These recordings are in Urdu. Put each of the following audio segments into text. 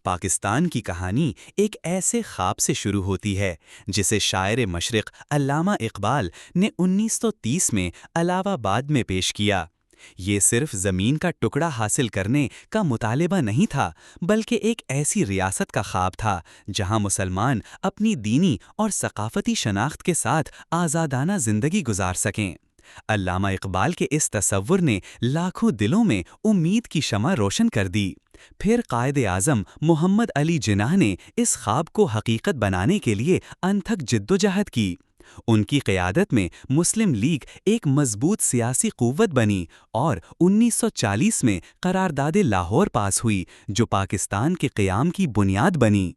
پاکستان کی کہانی ایک ایسے خواب سے شروع ہوتی ہے جسے شاعر مشرق علامہ اقبال نے 1930 میں الہ آباد میں پیش کیا۔ یہ صرف زمین کا ٹکڑا حاصل کرنے کا مطالبہ نہیں تھا، بلکہ ایک ایسی ریاست کا خواب تھا جہاں مسلمان اپنی دینی اور ثقافتی شناخت کے ساتھ آزادانہ زندگی گزار سکیں۔ علامہ اقبال کے اس تصور نے لاکھوں دلوں میں امید کی شمع روشن کر دی۔ پھر قائد اعظم محمد علی جناح نے اس خواب کو حقیقت بنانے کے لیے انتھک جدوجہد کی۔ ان کی قیادت میں مسلم لیگ ایک مضبوط سیاسی قوت بنی اور 1940 میں قرارداد لاہور پاس ہوئی، جو پاکستان کے قیام کی بنیاد بنی۔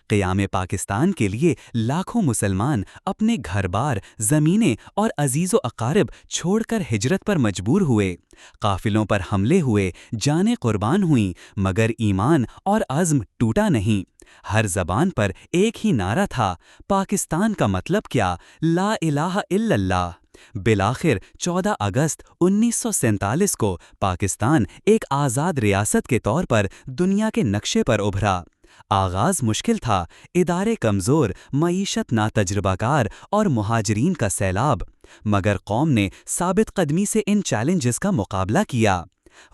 قیام پاکستان کے لیے لاکھوں مسلمان اپنے گھر بار، زمینیں اور عزیز و اقارب چھوڑ کر ہجرت پر مجبور ہوئے۔ قافلوں پر حملے ہوئے، جانیں قربان ہوئیں، مگر ایمان اور عزم ٹوٹا نہیں۔ ہر زبان پر ایک ہی نعرہ تھا، پاکستان کا مطلب کیا؟ لا الہ الا اللہ۔ بالآخر 14 اگست 1947 کو پاکستان ایک آزاد ریاست کے طور پر دنیا کے نقشے پر ابھرا۔ آغاز مشکل تھا، ادارے کمزور، معیشت ناتجربہ کار اور مہاجرین کا سیلاب، مگر قوم نے ثابت قدمی سے ان چیلنجز کا مقابلہ کیا۔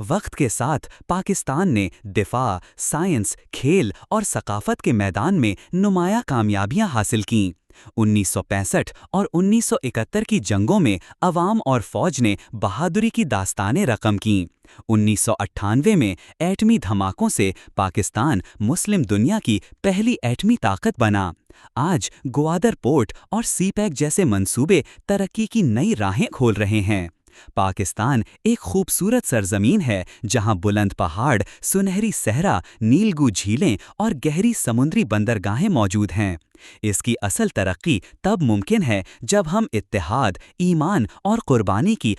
وقت کے ساتھ پاکستان نے دفاع، سائنس، کھیل اور ثقافت کے میدان میں نمایاں کامیابیاں حاصل کیں۔ 1965 اور 1971 کی جنگوں میں عوام اور فوج نے بہادری کی داستانیں رقم کیں۔ 1998 میں ایٹمی دھماکوں سے پاکستان مسلم دنیا کی پہلی ایٹمی طاقت بنا۔ آج گوادر پورٹ اور سی پیک جیسے منصوبے ترقی کی نئی راہیں کھول رہے ہیں۔ پاکستان ایک خوبصورت سرزمین ہے جہاں بلند پہاڑ، سنہری صحرا، نیلگوں جھیلیں اور گہری سمندری بندرگاہیں موجود ہیں۔ اس کی اصل ترقی تب ممکن ہے جب ہم اتحاد، ایمان اور قربانی کی